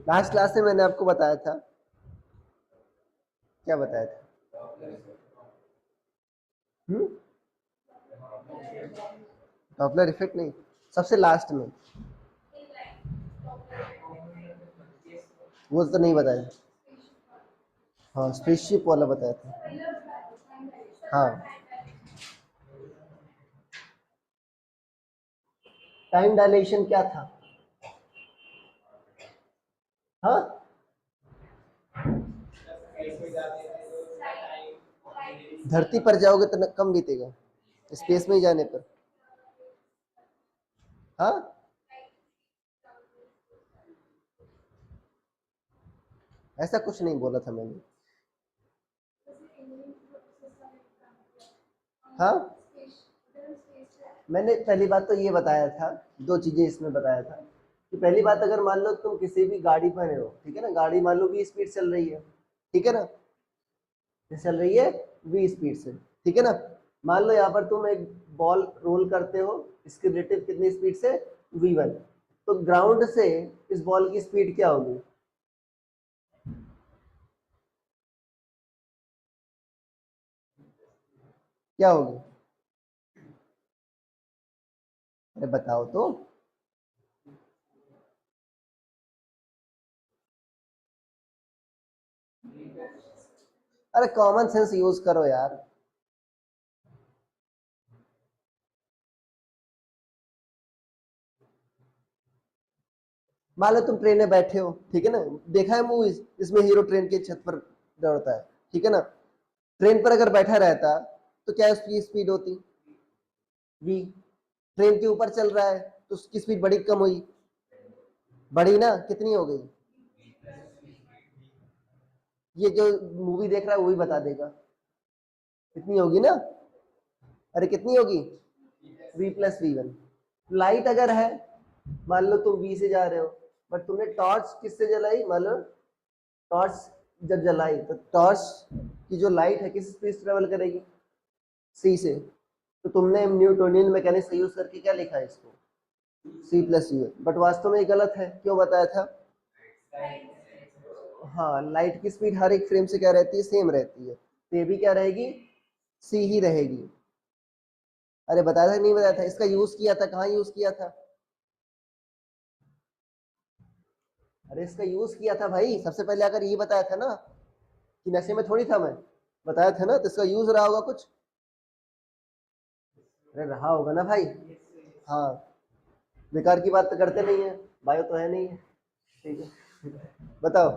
Last class में मैंने आपको बताया था, क्या बताया था? डॉपलर इफेक्ट नहीं, सबसे लास्ट में वो तो नहीं बताया। हाँ स्पेसशिप वाला बताया था। हाँ टाइम डायलेशन क्या था? हाँ धरती पर जाओगे तो कम बीतेगा, स्पेस में ही जाने पर। हाँ ऐसा कुछ नहीं बोला था मैंने। हाँ मैंने पहली बात तो ये बताया था, दो चीजें इसमें बताया था कि पहली बात, अगर मान लो तुम किसी भी गाड़ी पर हो, ठीक है ना, गाड़ी मान लो 20 स्पीड चल रही है, ठीक है ना, चल रही है 20 स्पीड से, ठीक है ना, मान लो यहाँ पर तुम एक बॉल रोल करते हो, इसकी रिलेटिव कितनी स्पीड से, v1, तो ग्राउंड से इस बॉल की स्पीड क्या होगी? क्या होगी? अरे बताओ तो। अरे कॉमन सेंस यूज करो यार। मान लो तुम ट्रेन में बैठे हो, ठीक है ना, देखा है मूवीज इसमें हीरो ट्रेन की छत पर दौड़ता है, ठीक है ना, ट्रेन पर अगर बैठा रहता तो क्या उसकी स्पीड होती? v। ट्रेन के ऊपर चल रहा है तो उसकी स्पीड बड़ी कम हुई, बड़ी ना, कितनी हो गई? ये जो मूवी देख रहा है वही बता देगा, कितनी होगी ना। अरे कितनी होगी? v+v1। लाइट अगर है, मान लो तुम v से जा रहे हो, बट तुमने टॉर्च किससे जलाई, मान लो टॉर्च जब जलाई तो टॉर्च की जो लाइट है किस स्पीड से ट्रेवल करेगी? c से। तो तुमने न्यूटोनियन मैकेनिक्स का यूज करके क्या लिखा है इसको, c+u, बट वास्तव में ये गलत है, क्यों बताया था? हाँ लाइट की स्पीड हर एक फ्रेम से क्या रहती है, सेम रहती है, तो ये भी क्या रहेगी, c ही रहेगी। अरे बताया था नहीं बताया था, इसका यूज किया था, कहाँ यूज किया था? अरे इसका यूज किया था भाई, सबसे पहले अगर ये बताया था ना कि नशे में थोड़ी था मैं, बताया था ना, तो इसका यूज रहा होगा कुछ। अरे रहा होगा ना भाई। हाँ बेकार की बात तो करते नहीं है, बायो तो है नहीं है, ठीक है बताओ।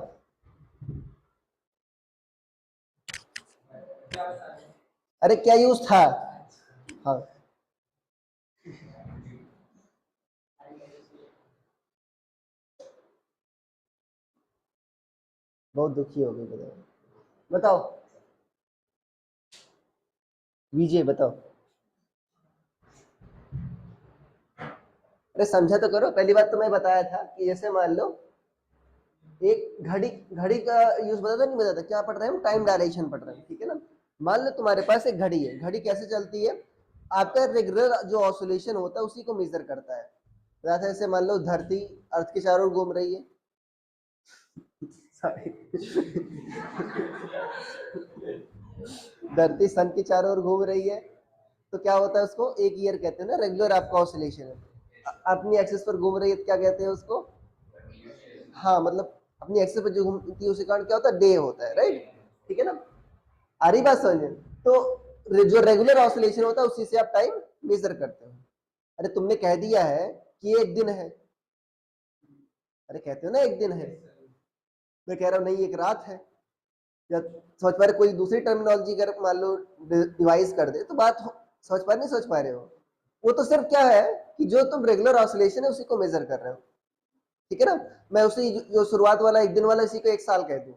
अरे क्या यूज था? हाँ बहुत दुखी हो गई, बताओ बताओ, विजय बताओ। अरे समझा तो करो, पहली बात तो मैं बताया था कि जैसे मान लो एक घड़ी, घड़ी का यूज बताता नहीं बताता, क्या पढ़ रहे हैं हम, टाइम डायरेक्शन पढ़ रहे हैं, ठीक है ना, मान लो तुम्हारे पास एक घड़ी है, घड़ी कैसे चलती है, आपका रेगुलर जो ऑसिलेशन होता है उसी को मेजर करता है, जैसे ऐसे मान लो धरती अर्थ के चारों ओर घूम रही है, सॉरी धरती सन के चारों ओर घूम रही है, तो क्या होता है उसको एक ईयर कहते हैं ना, रेगुलर आपका ऑसिलेशन है, अपनी एक्सिस पर घूम रही है तो क्या कहते हैं उसको? हाँ मतलब अपनी एक्सिस पर जो घूमती है उसी कारण क्या होता है, डे होता है, राइट, ठीक है ना, आ रही बात समझ में? तो जो रेगुलर ऑसिलेशन होता है उसी से आप टाइम मेजर करते हो। अरे तुमने कह दिया है कि ये एक दिन है, अरे कहते हो ना एक दिन है, मैं कह रहा हूँ नहीं एक रात है, या समझ पा रहे, कोई दूसरी टर्मिनोलॉजी अगर मान लो डिवाइस कर दे तो बात समझ पा रहे, नहीं समझ पा रहे हो? वो तो सिर्फ क्या है कि जो तुम रेगुलर ऑसिलेशन है उसी को मेजर कर रहे हो, ठीक है ना, मैं उसी जो शुरुआत वाला एक दिन वाला इसी को 1 साल कह दूं,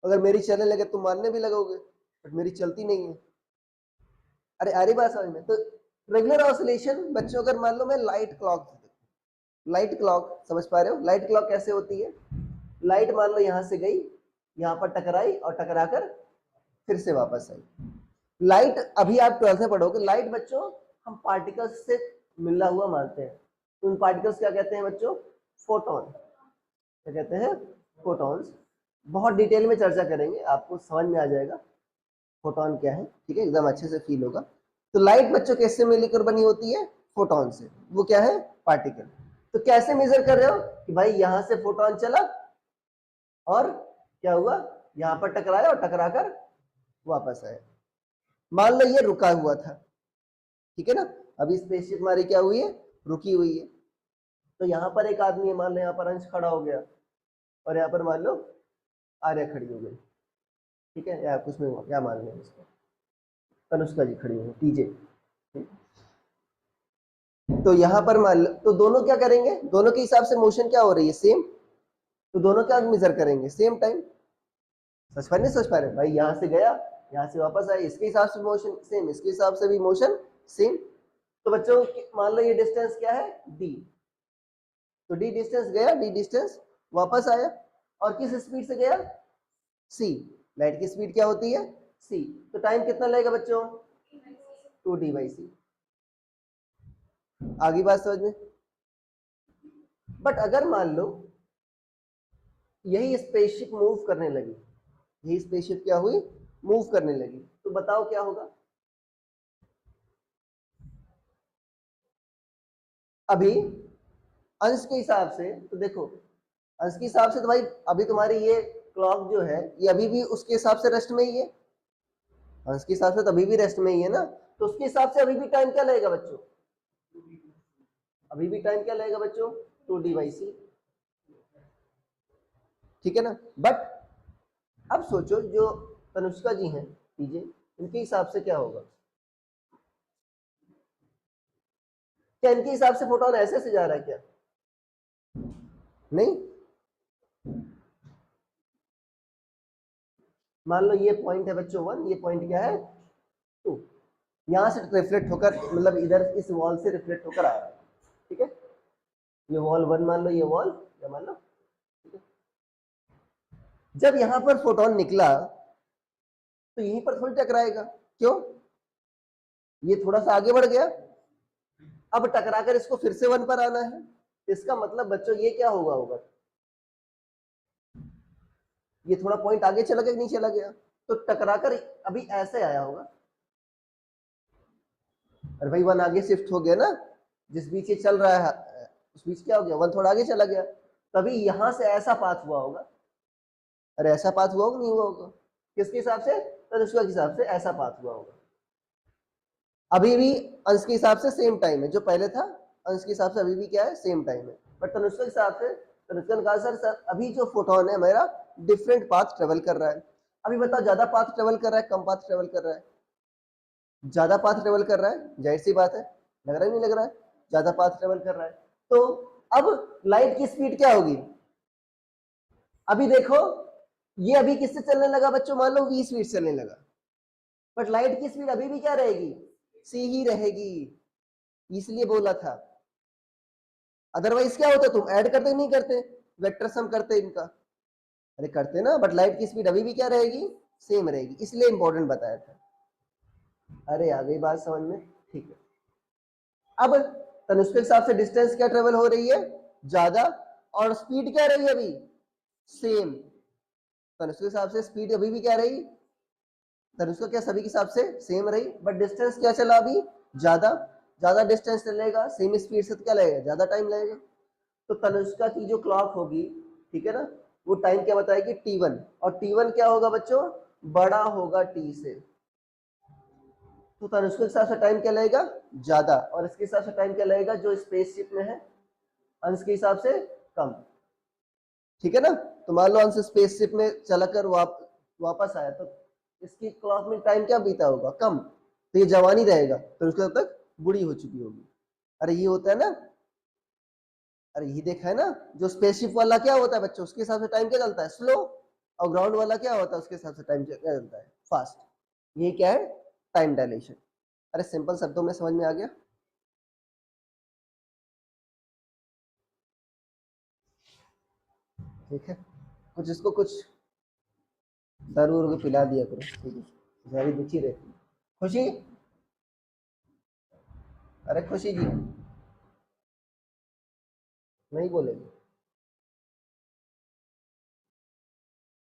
अगर मेरी चलने लगे तुम मानने भी लगोगे, बट मेरी चलती नहीं है। अरे अरे बात समझ में, तो रेगुलर ऑसिलेशन बच्चों, अगर मान लो मैं लाइट क्लॉक, लाइट क्लॉक समझ पा रहे हो, लाइट क्लॉक कैसे होती है, लाइट मान लो यहां से गई, यहां पर टकराई और टकराकर फिर से वापस आई। लाइट अभी आप 12th में पढ़ोगे, लाइट बच्चों हम पार्टिकल्स से मिला हुआ मानते हैं, उन पार्टिकल्स क्या कहते हैं बच्चों, फोटोन, क्या कहते हैं, फोटॉन्स। बहुत डिटेल में चर्चा करेंगे, आपको समझ में आ जाएगा फोटॉन क्या है, ठीक है, एकदम अच्छे से फील होगा। तो लाइट बच्चों कैसे मिलकर बनी होती है, फोटॉन से। वो क्या है, पार्टिकल। तो कैसे मेजर कर रहे हो कि भाई यहां से फोटॉन चला और क्या हुआ, यहां पर टकराया और टकराकर वापस आया। मान लो ये रुका हुआ था, ठीक है ना, अभी स्पेसशिप हमारी क्या हुई है, रुकी हुई है। तो यहाँ पर एक आदमी है, मान लो यहाँ पर अंश खड़ा हो गया और यहाँ पर मान लो आर्या खड़ी हो गई, ठीक है, या कुछ में क्या मान लें इसको, तनुष्का जी खड़ी हो, टीजे। तो यहाँ पर मान लो, तो दोनों क्या करेंगे, दोनों के हिसाब से मोशन क्या हो रही है, सेम। तो दोनों क्या मेजर करेंगे, सेम टाइम। सच पा रहे, सच पा रहे भाई, यहाँ से गया, यहाँ से वापस आया, इसके हिसाब से मोशन सेम, इसके हिसाब से भी मोशन सेम। तो बच्चों मान लो ये डिस्टेंस क्या है, डी। तो डी डिस्टेंस गया, डी डिस्टेंस वापस आया, और किस स्पीड से गया, सी। लाइट की स्पीड क्या होती है, सी। तो टाइम कितना लगेगा बच्चों, 2d/c। आगे बात समझ में। बट अगर मान लो यही स्पेसशिप मूव करने लगी, यही स्पेसशिप क्या हुई, मूव करने लगी, तो बताओ क्या होगा। अभी अंश के हिसाब से तो देखो, अंश के हिसाब से तो भाई अभी तुम्हारी ये क्लॉक जो है ये अभी भी उसके हिसाब से रेस्ट में ही है, अंश के हिसाब से तो अभी भी रेस्ट में ही है ना। तो उसके हिसाब से अभी भी टाइम क्या लगेगा बच्चों, अभी भी टाइम क्या लगेगा बच्चों, 2d/c, ठीक है ना। बट अब सोचो जो तनुष्का जी हैं टीजे, इनके हिसाब से क्या होगा, क्या इनके हिसाब से फोटोन ऐसे से जा रहा है क्या, नहीं। मान लो ये पॉइंट है बच्चों 1, ये पॉइंट क्या है 2, यहां से रिफ्लेक्ट होकर, मतलब इधर इस वॉल से रिफ्लेक्ट होकर आ रहा है, ठीक है। ये वॉल 1 मान लो, ये वॉल क्या मान लो, ठीक है। जब यहां पर फोटोन निकला तो यहीं पर थोड़ी टकराएगा, क्यों, ये थोड़ा सा आगे बढ़ गया, अब टकराकर इसको फिर से 1 पर आना है। इसका मतलब बच्चों ये क्या होगा, होगा ये थोड़ा पॉइंट आगे चला गया कि नहीं चला गया, तो टकराकर अभी ऐसे आया होगा। अरे भाई 1 आगे शिफ्ट हो गया ना, जिस बीच ये चल रहा है उस बीच क्या हो गया, 1 थोड़ा आगे चला गया, तभी यहां से ऐसा पाथ हुआ होगा। अरे ऐसा पाथ हुआ होगा, नहीं हुआ होगा, किसके हिसाब से, तनुष्का के हिसाब से ऐसा पाथ हुआ होगा। अभी भी अंश के हिसाब से सेम टाइम है, जो पहले था अंश के हिसाब से अभी भी क्या है, सेम टाइम है। बट तनुष्का के हिसाब से, तनुष्का ने कहा सर अभी जो फोटोन है मेरा डिफरेंट पाथ ट्रेवल कर रहा है। अभी बताओ ज्यादा पाथ ट्रेवल कर रहा है, कम पाथ ट्रेवल कर रहा है, ज्यादा पाथ ट्रेवल कर रहा है, जाहिर सी बात है, लग रहा है नहीं लग रहा है, ज्यादा पाथ ट्रेवल कर रहा है। तो अब लाइट की स्पीड क्या होगी, अभी देखो ये अभी किससे चलने लगा बच्चों, मान लो v स्पीड चलने लगा, बट लाइट की स्पीड अभी भी क्या रहेगी, c ही रहेगी, इसलिए बोला था। अदरवाइज क्या होता, तुम ऐड करते नहीं करते, वेक्टर सम करते इनका, अरे करते ना, बट लाइट की स्पीड अभी भी क्या रहेगी, सेम रहेगी, इसलिए इंपॉर्टेंट बताया था। अरे आ गई बात समझ में, ठीक है। अब तनुष्क के हिसाब से डिस्टेंस क्या ट्रेवल हो रही है, ज्यादा, और स्पीड क्या रही है अभी, सेम। तनुष्क के हिसाब से स्पीड अभी भी क्या रही, तनुष्का क्या सभी के हिसाब से सेम रही, बट डिस्टेंस क्या चला अभी, ज्यादा। ज्यादा डिस्टेंस चलेगा सेम स्पीड से तो क्या लगेगा, ज्यादा टाइम लगेगा। तो तनुष्का की जो क्लॉक होगी, ठीक है ना, वो टाइम क्या बताएगी, t1, और t1 क्या होगा बच्चों, बड़ा होगा t से। तो तनुष्का के हिसाब से टाइम क्या लगेगा, ज्यादा, और इसके हिसाब से टाइम क्या लगेगा जो स्पेसशिप में है, अंश के हिसाब से कम, ठीक है ना। तो मान लो अंश स्पेसशिप में चलाकर वापस आया, तो इसकी क्लॉक में टाइम क्या बीता होगा, कम, तो ये जवानी रहेगा, तो उसके तक बुढ़ी हो चुकी होगी। अरे ये होता है ना, अरे ये देखा है ना, जो स्पेसशिप वाला क्या होता है बच्चों, उसके हिसाब से टाइम क्या चलता है, स्लो, और ग्राउंड वाला क्या होता है, उसके हिसाब से टाइम क्या चलता है, फास्ट। ये क्या है, टाइम डायलेशन। अरे सिंपल शब्दों में समझ में आ गया, ठीक है। कुछ इसको कुछ दारू वारू पिला दिया करो, ठीक है, सारी दुखी रहती। खुशी, अरे खुशी जी नहीं बोलेगी।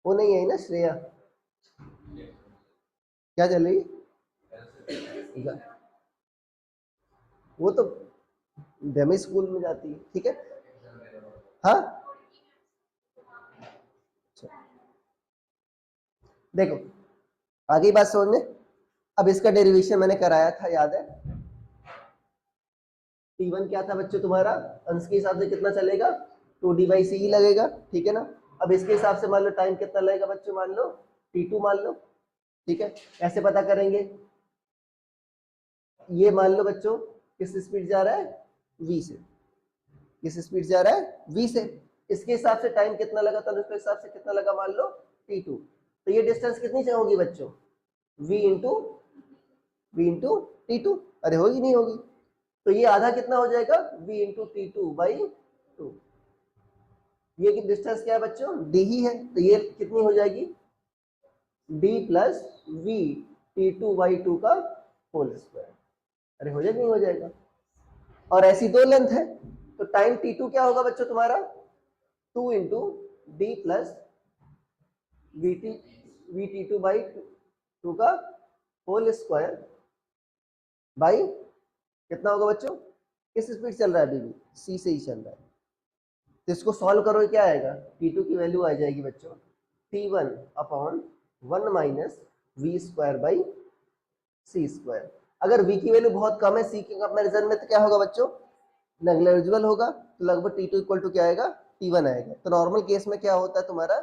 वो नहीं है ना श्रेया, क्या चल रही? वो तो डेमी स्कूल में जाती है, ठीक है। हाँ देखो आगे बात समझ में। अब इसका डेरिवेशन मैंने कराया था, याद है? T1 क्या था बच्चों तुम्हारा, अंश के हिसाब से कितना चलेगा, 2D/c ही लगेगा, ठीक है ना। अब इसके हिसाब से मान लो टाइम कितना लगेगा बच्चों, मान लो T2 मान लो, ठीक है। ऐसे पता करेंगे, ये मान लो बच्चों किस स्पीड जा रहा है, v से, किस स्पीड जा रहा है, v से। इसके हिसाब से टाइम कितना लगा था, उसके हिसाब से कितना लगा मान लो T2। तो ये डिस्टेंस कितनी से होगी बच्चों, v इंटू T2। अरे होगी नहीं होगी, तो ये आधा कितना हो जाएगा, v/T2/2। ये की डिस्टेंस क्या है बच्चों, d ही है, तो ये कितनी हो जाएगी, d प्लस v/T2/2 का होल स्क्वायर। अरे हो जाएगा नहीं हो जाएगा। और ऐसी दो लेंथ है, तो टाइम T2 क्या होगा बच्चों तुम्हारा, 2 इंटू डी प्लस v/T2 का होल स्क्वायर बाई कितना होगा बच्चों, किस स्पीड चल रहा है अभी भी, c से ही चल रहा है। तो इसको सॉल्व करो, क्या आएगा, T2 की वैल्यू आ जाएगी बच्चों T1/1 माइनस v²/c²। अगर v की वैल्यू बहुत कम है c के कंपैरिजन में, तो क्या होगा बच्चों, नेग्लिजिबल होगा, तो लगभग T2 इक्वल टू क्या आएगा, T1 आएगा। तो नॉर्मल केस में क्या होता है तुम्हारा,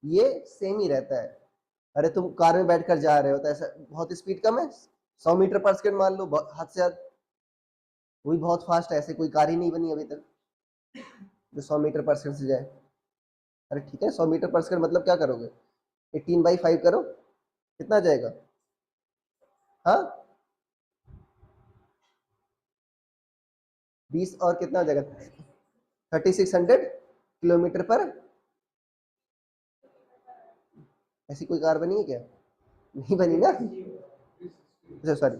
ये सेम ही रहता है। अरे तुम कार में बैठकर जा रहे हो तो ऐसा बहुत स्पीड कम है, 100 मीटर पर सेकंड मान लो, हद से हद, वही बहुत फास्ट है, ऐसे कोई कार ही नहीं बनी अभी तक जो 100 मीटर पर सेकंड से जाए। अरे ठीक है, 100 मीटर पर सेकंड मतलब क्या करोगे, 18/5 करो, कितना जाएगा, हाँ 20 और कितना हो जाएगा, 3600 किलोमीटर पर। ऐसी कोई कार बनी है क्या, नहीं बनी ना, अच्छा सॉरी,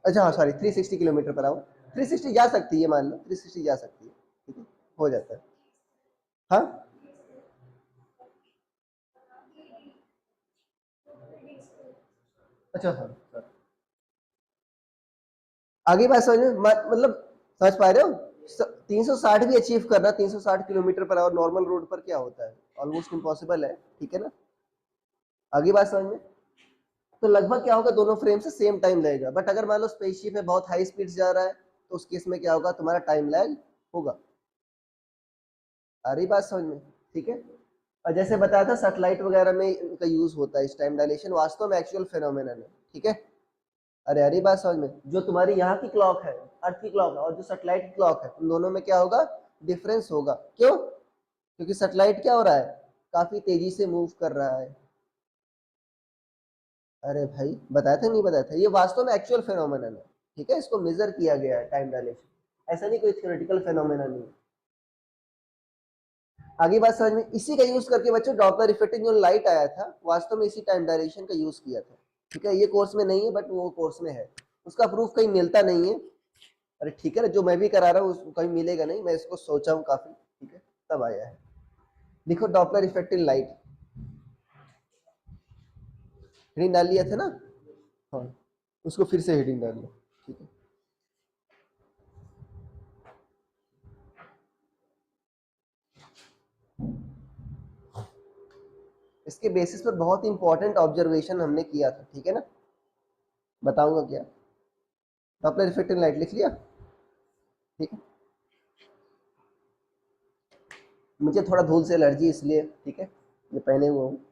अच्छा हाँ सॉरी, 360 किलोमीटर पर आवर, 360 जा सकती है, मान लो 360 जा सकती है, ठीक है, हो जाता है। हाँ अच्छा हाँ आगे बात समझ में, मतलब समझ पा रहे हो, 360 भी अचीव करना, 360 kilometre per hour normal road पर क्या होता है, ऑलमोस्ट इम्पॉसिबल है, ठीक है ना। आगे बात समझ में, तो लगभग क्या होगा, दोनों फ्रेम से सेम टाइम लगेगा। बट अगर मान लो स्पेसशिप है, बहुत हाई स्पीड जा रहा है, तो उस केस में क्या होगा, तुम्हारा टाइम लैग होगा। आ रही बात समझ में, ठीक है। और जैसे बताया था सैटेलाइट वगैरह में इनका यूज होता है, इस टाइम डायलेशन वास्तव में एक्चुअल फिनोमेनन है, ठीक है। अरे अरे बात समझ में, जो तुम्हारी यहाँ की क्लॉक है, अर्थ की क्लॉक है, और जो सैटेलाइट की क्लॉक है, उन दोनों में क्या होगा, डिफरेंस होगा। क्यों, क्योंकि सैटेलाइट क्या हो रहा है, काफी तेजी से मूव कर रहा है। अरे भाई बताया था नहीं बताया था, ये वास्तव में एक्चुअल फेनोमेनन है, ठीक है, इसको मेजर किया गया है टाइम डायलेशन, ऐसा नहीं कोई थ्योरेटिकल फेनोमेनन नहीं। आगे बात समझ में, इसी का यूज करके बच्चों डॉपलर इफेक्ट जो लाइट आया था, वास्तव में इसी टाइम डायलेशन का यूज किया था, ठीक है। ये कोर्स में नहीं है बट वो कोर्स में है, उसका प्रूफ कहीं मिलता नहीं है। अरे ठीक है ना, जो मैं भी करा रहा हूँ कहीं मिलेगा नहीं, मैं इसको सोचा हूँ काफी, ठीक है, तब आया है। देखो Doppler effect in light, heading डाल लिया था ना, हाँ उसको फिर से हेडिंग डाल लो, ठीक है। इसके बेसिस पर बहुत इंपॉर्टेंट ऑब्जर्वेशन हमने किया था, ठीक है ना, बताऊंगा क्या, डॉपलर इफेक्ट इन लाइट लिख लिया, ठीक है। मुझे थोड़ा धूल से एलर्जी इसलिए, ठीक है, ये पहने हुआ हूँ।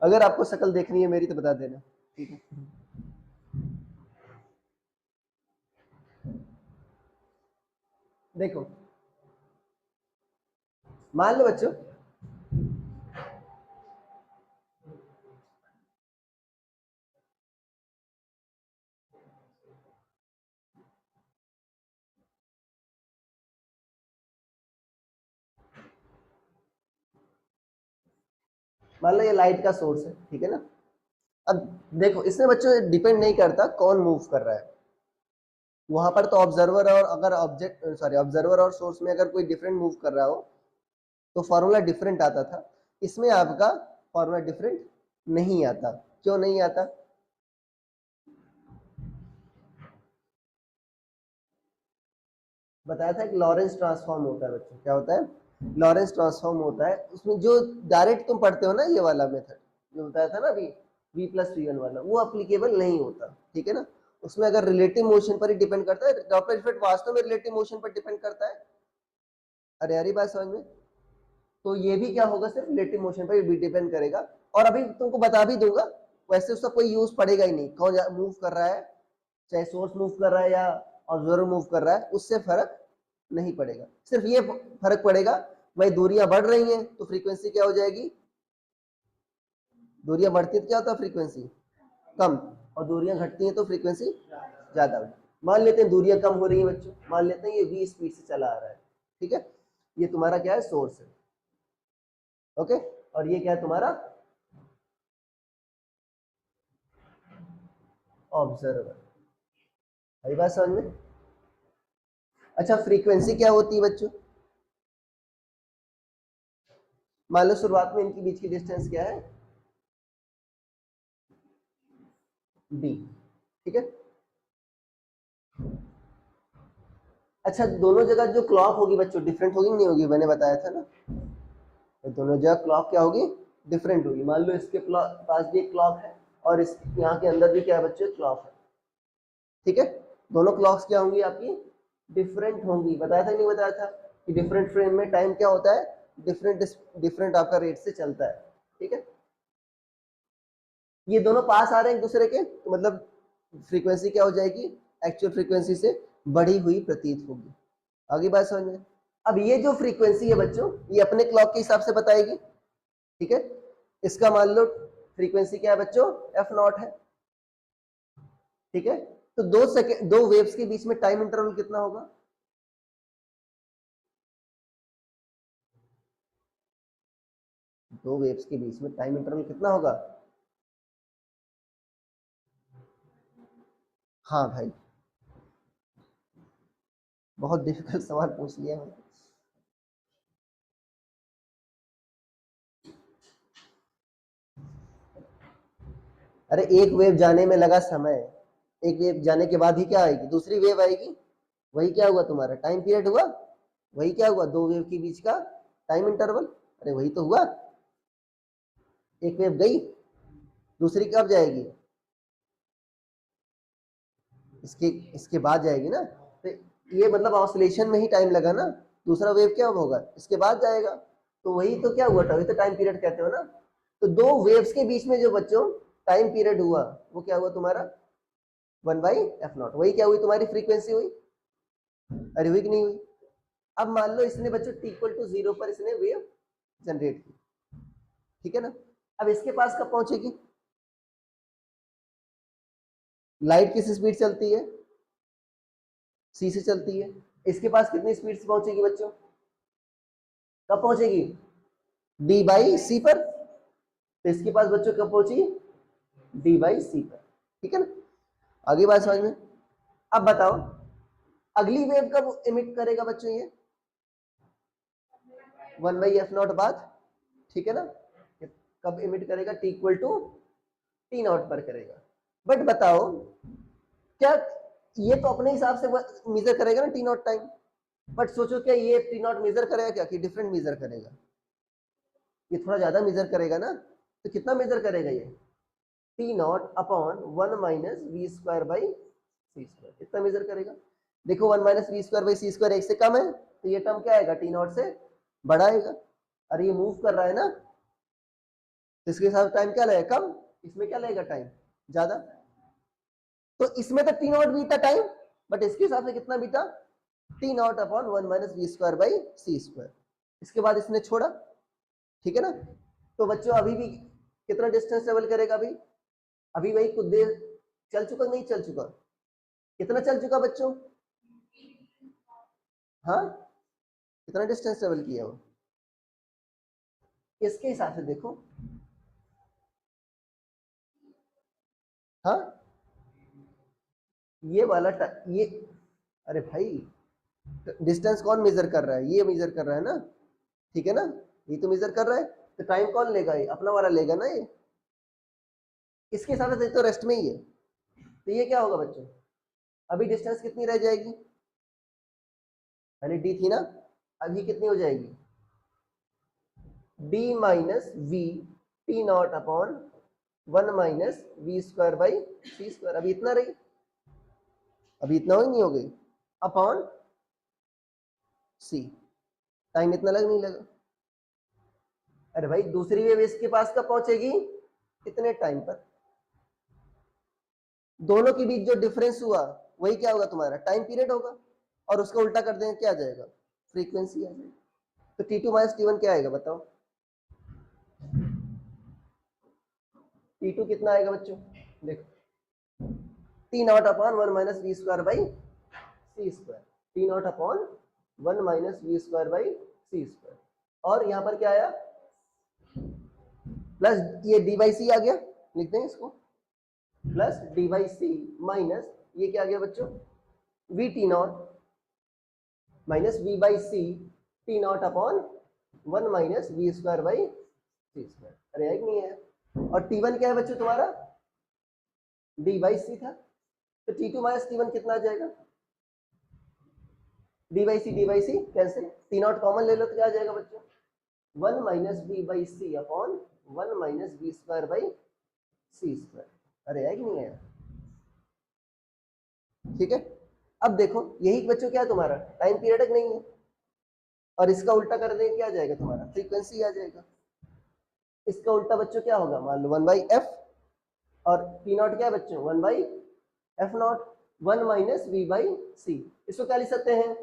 अगर आपको शक्ल देखनी है मेरी तो बता देना, ठीक है। देखो मान लो बच्चों, मान लो ये लाइट का सोर्स है, ठीक है ना। अब देखो इसमें बच्चों डिपेंड नहीं करता कौन मूव कर रहा है, वहां पर तो ऑब्जर्वर और अगर ऑब्जेक्ट सॉरी ऑब्जर्वर और सोर्स में अगर कोई डिफरेंट मूव कर रहा हो तो फॉर्मूला डिफरेंट आता था। इसमें आपका फॉर्मूला डिफरेंट नहीं आता। क्यों नहीं आता? बताया था कि लॉरेंस ट्रांसफॉर्म होता है बच्चों। क्या होता है? लॉरेंस ट्रांसफॉर्म होता है। उसमें जो डायरेक्ट तुम पढ़ते हो ना, ये वाला मेथड जो बताया था ना अभी, v प्लस वी वन वाला, वो अप्लीकेबल नहीं होता। ठीक है ना? उसमें अगर रिलेटिव मोशन पर ही डिपेंड करता है, डॉपलर इफेक्ट वास्तव में रिलेटिव मोशन पर डिपेंड करता है। अरे यार, बात समझ में? तो ये भी क्या होगा, सिर्फ रिलेटिव मोशन पर भी डिपेंड करेगा। और अभी तुमको बता भी दूंगा, वैसे उसका कोई यूज पड़ेगा ही नहीं। कौन मूव कर रहा है, चाहे सोर्स मूव कर रहा है या ऑब्जर्वर मूव कर रहा है, उससे फर्क नहीं पड़ेगा। सिर्फ ये फर्क पड़ेगा, भाई दूरियां बढ़ रही हैं तो फ्रीक्वेंसी क्या हो जाएगी? दूरियां बढ़ती है तो क्या होता है? फ्रीक्वेंसी कम। और दूरियां घटती हैं तो फ्रीक्वेंसी ज्यादा होगी। मान लेते हैं दूरियां कम हो रही हैं बच्चों, मान लेते हैं ये v स्पीड से चला आ रहा है। ठीक है? ये तुम्हारा क्या है? सोर्स है। ओके? और ये क्या है तुम्हारा? ऑब्जर्वर। अभी बात समझ में? अच्छा, फ्रीक्वेंसी क्या होती है बच्चों? मान लो शुरुआत में इनके बीच की डिस्टेंस क्या है? d। ठीक है? अच्छा, दोनों जगह जो क्लॉक होगी बच्चों डिफरेंट होगी नहीं होगी? मैंने बताया था ना, तो दोनों जगह क्लॉक क्या होगी? डिफरेंट होगी। मान लो इसके पास भी एक क्लॉक है और इस यहाँ के अंदर भी क्या है बच्चों? क्लॉक है। ठीक है? दोनों क्लॉक्स क्या होंगी आपकी? डिफरेंट होंगी। बताया था नहीं बताया था कि डिफरेंट फ्रेम में टाइम क्या होता है? डिफरेंट डिफरेंट आपका रेट से चलता है। ठीक है? ये दोनों पास आ रहे हैं एक दूसरे के, तो मतलब फ्रीक्वेंसी क्या हो जाएगी? एक्चुअल फ्रीक्वेंसी से बढ़ी हुई प्रतीत होगी। आगे बात समझ में? अब ये जो फ्रीक्वेंसी है बच्चों, ये अपने क्लॉक के हिसाब से बताएगी। ठीक है? इसका मान लो फ्रीक्वेंसी क्या है बच्चों? एफ नॉट है। ठीक है? तो 2 सेकेंड, 2 वेव्स के बीच में टाइम इंटरवल कितना होगा? दो वेव्स के बीच में टाइम इंटरवल कितना होगा? हाँ भाई, बहुत डिफिकल्ट सवाल पूछ लिया मैंने। अरे, एक वेव जाने में लगा समय, एक वेव जाने के बाद ही क्या आएगी? दूसरी वेव आएगी। वही क्या हुआ तुम्हारा? टाइम पीरियड हुआ। वही क्या हुआ? दो वेव के बीच का टाइम इंटरवल। अरे वही तो हुआ। एक वेव गई, दूसरी कब जाएगी? इसके इसके बाद जाएगी ना। तो ये मतलब ऑसिलेशन में ही टाइम लगा ना। दूसरा वेव क्या होगा? इसके बाद जाएगा। तो वही तो क्या हुआ? वही तो टाइम पीरियड कहते हो ना। तो दो वेव्स के बीच में जो बच्चों टाइम पीरियड हुआ, वो क्या हुआ तुम्हारा? 1/f0। वही क्या हुई? तुम्हारी फ्रीक्वेंसी हुई। अरे हुई कि नहीं हुई? अब मान लो इसने बच्चों t=0 पर इसने वेव जनरेट की। ठीक है ना? अब इसके पास कब पहुंचेगी? लाइट किस स्पीड चलती है? c से चलती है। इसके पास कितनी स्पीड से पहुंचेगी बच्चों? कब पहुंचेगी? d/c पर। तो इसके पास बच्चों कब पहुंची? d/c पर। ठीक है ना? आगे बात समझ में? अब बताओ, अगली वेव कब इमिट करेगा बच्चों ये? 1/f0 बाद। ठीक है ना? कब इमिट करेगा? t=t0 पर करेगा। बट बताओ, क्या ये तो अपने हिसाब से मेजर करेगा ना t0 टाइम। बट सोचो, क्या ये t0 मेजर करेगा क्या, कि डिफरेंट मेजर करेगा? ये थोड़ा ज्यादा मेजर करेगा ना। तो कितना मेजर करेगा ये? t0/1 - v²/c²। कितना मेजर करेगा? देखो, 1 - v²/c² एक से कम है, तो ये टर्म क्या आएगा? t0 से बड़ा आएगा। अरे ये मूव कर रहा है ना, तो इसके साथ टाइम क्या लगेगा? कम। इसमें क्या लगेगा? टाइम ज्यादा। तो इसमें तो t0 बीता टाइम, बट इसके हिसाब से कितना बीता? t0/1 - v²/c²। इसके बाद इसने छोड़ा। ठीक है ना? तो बच्चों अभी भी कितना डिस्टेंस ट्रेवल करेगा? अभी अभी वही कुछ देर चल चुका, नहीं चल चुका? कितना चल चुका बच्चों? हाँ, कितना डिस्टेंस ट्रेवल किया वो? इसके हिसाब से देखो। हाँ, ये वाला ये, अरे भाई, डिस्टेंस कौन मेजर कर रहा है? ये मेजर कर रहा है ना। ठीक है ना? ये तो मेजर कर रहा है। तो टाइम कौन लेगा? ये अपना वाला लेगा ना, ये इसके हिसाब से तो रेस्ट में ही है। तो ये क्या होगा बच्चों, अभी डिस्टेंस कितनी रह जाएगी, पहले डी थी ना, अभी कितनी हो जाएगी, D minus v t naught upon 1 minus v square by c square. अभी इतना रही, अभी इतना ही नहीं हो गई, अपॉन सी। टाइम इतना लग नहीं लगा। अरे भाई दूसरी वेव इसके पास कब पहुंचेगी, इतने टाइम पर। दोनों के बीच जो डिफरेंस हुआ वही क्या होगा, तुम्हारा टाइम पीरियड होगा, और उसका उल्टा कर देंगे क्या आ जाएगा, फ्रीक्वेंसी आ जाएगी। तो T2 माइनस T1 क्या आएगा बताओ, T2 कितना आएगा बच्चों, देखो t naught upon 1 minus v square by c square, t naught upon 1 minus v square by c square. और यहां पर क्या आया, प्लस ये डी बाई सी आ गया, लिखते हैं इसको, plus D by c minus ये क्या आ गया बच्चों, v t naught minus we by c t naught upon 1 minus v square by c square. अरे एक नहीं है। और T1 क्या है बच्चों तुम्हारा, डी बाई सी था, तो T2 माइनस T1 कितना आ जाएगा, D by c cancel, t naught common ले लो तो क्या आ जाएगा बच्चों, 1 minus B by C upon 1 minus B square by c square. अरे है कि नहीं है, ठीक है। अब देखो यही बच्चों क्या है तुम्हारा, टाइम पीरियड नहीं है, और इसका उल्टा कर देंगे क्या आ जाएगा तुम्हारा, फ्रीक्वेंसी आ जाएगा। इसका उल्टा बच्चों क्या होगा, मान लो 1 बाई एफ, और पी नॉट क्या है बच्चों, 1 by F naught, 1 minus we by C. इसको क्या लिख सकते हैं,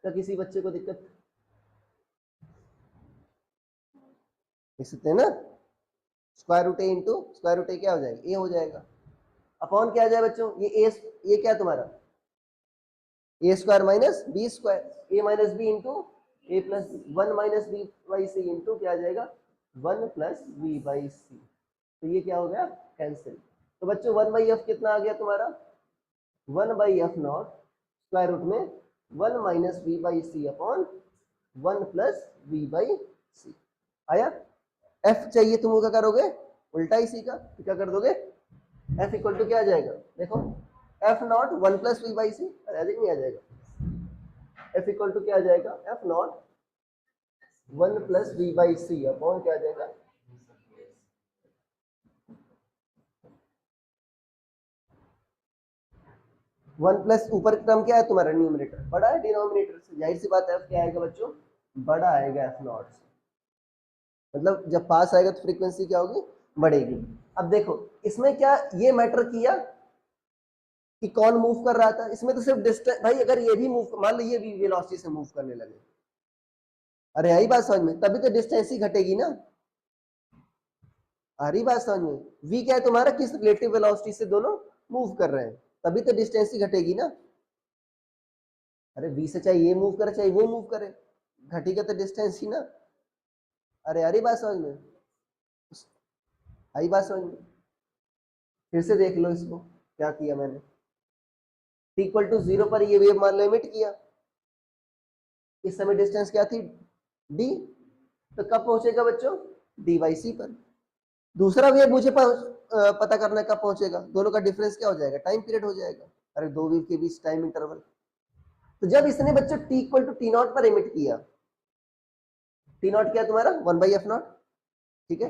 क्या किसी बच्चे को दिक्कत, लिख सकते हैं ना, स्क्वायर रूट ए इंटू स्क्वायर रूट ए क्या हो जाएगा, ए हो जाएगा, अपॉन क्या आ जाए बच्चों, ये क्या है तुम्हारा, A square minus B square, A minus B into A plus 1 minus B by C into क्या आ जाएगा, 1 प्लस बी बाई सी। तो ये क्या हो गया, कैंसिल। तो बच्चों 1 बाई एफ कितना आ गया तुम्हारा, 1 by F naught square root में 1 minus B by C upon 1 plus B by C आया। एफ चाहिए तुम क्या करोगे, उल्टा ही सी का, तो क्या कर दोगे, एफ इक्वल टू क्या आ जाएगा, देखो F naught 1 plus we by C, अधिक नहीं आ जाएगा, एफ इक्वल टू क्या आ जाएगा, F naught 1 plus we by C upon क्या आ जाएगा, वन प्लस ऊपर टर्म क्या है तुम्हारा, न्यूमरेटर बड़ा है डिनोमिनेटर से, जाहिर सी बात है एफ क्या आएगा बच्चों, बड़ा आएगा एफ नॉट से, मतलब जब पास आएगा तो फ्रीक्वेंसी क्या होगी, बढ़ेगी। अब देखो इसमें क्या ये मैटर किया कि कौन मूव कर रहा था, इसमें तो सिर्फ डिस्टेंस, भाई अगर ये भी मूव, मान लो ये भी वेलोसिटी से मूव करने लगे, अरे आई बात समझ में, तभी तो डिस्टेंस ही घटेगी ना, आ रही बात समझ में, v क्या है तुम्हारा, किस रिलेटिव वेलोसिटी से दोनों मूव कर रहे हैं, तभी तो डिस्टेंस ही घटेगी ना। अरे v से चाहे ये मूव करे चाहे वो मूव करे, घटेगा तो डिस्टेंस ही ना। अरे आ रही बात समझ में, आई बात समझ में, फिर से देख लो इसको क्या किया मैंने, इक्वल टू 0 पर ये वेव मान लो एमिट किया, इस समय डिस्टेंस क्या थी, d, तो कब पहुंचेगा बच्चों, डी बाई सी पर। दूसरा वेव मुझे पता करना है कब पहुंचेगा, दोनों का डिफरेंस क्या हो जाएगा, टाइम पीरियड हो जाएगा, अरे दो वेव के बीच टाइम इंटरवल। तो जब इसने बच्चों t equal to t naught पर एमिट किया, टी नॉट क्या तुम्हारा 1 बाई एफ नॉट, ठीक है,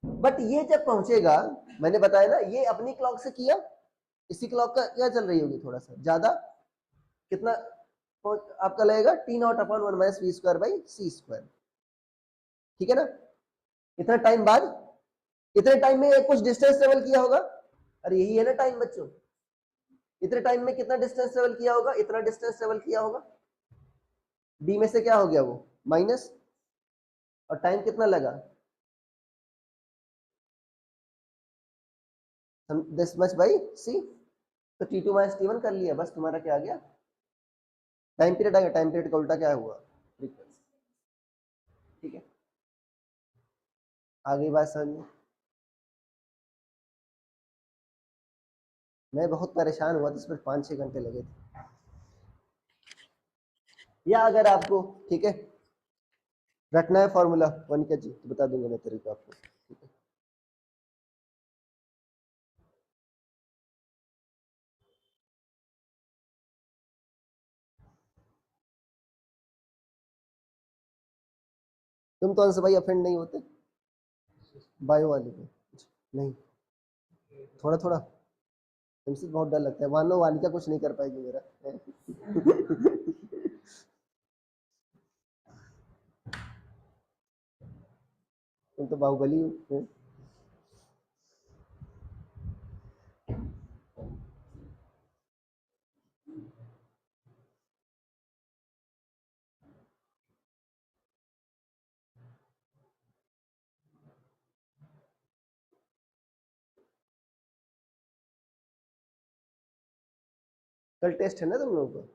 बट ये जब पहुंचेगा, मैंने बताया ना ये अपनी क्लॉक से किया, इसी क्लॉक का क्या चल रही होगी थोड़ा सा ज्यादा, कितना आपका लगेगा, t naught upon 1 minus v square by c square, ठीक है ना। इतना टाइम बाद, इतने टाइम में कुछ डिस्टेंस ट्रेवल किया होगा, अरे यही है ना टाइम बच्चों, इतने टाइम में कितना डिस्टेंस ट्रेवल किया होगा, इतना डिस्टेंस ट्रेवल किया होगा, डी में से क्या हो गया वो माइनस, और टाइम कितना लगा, दिस मच बाई सी, तो T2 माइनस T1 कर लिया, बस तुम्हारा क्या आ गया, टाइम पीरियड आ गया, टाइम पीरियड का उल्टा क्या हुआ, फ्रीक्वेंसी, ठीक है। आ गई बात समझ में, मैं बहुत परेशान हुआ था, इस पर 5-6 घंटे लगे थे। या अगर आपको ठीक है रखना है फॉर्मूला वनिका जी तो बता दूंगा मैं तेरे को आपको, ठीक है। तुम तो अंश भाई अफेंड नहीं होते बायो वाले पे? नहीं, थोड़ा थोड़ा। तुमसे बहुत डर लगता है, मानो वालिका कुछ नहीं कर पाएगी मेरा। तुम तो बाहुबली हो। कल टेस्ट है ना तुम लोगों को?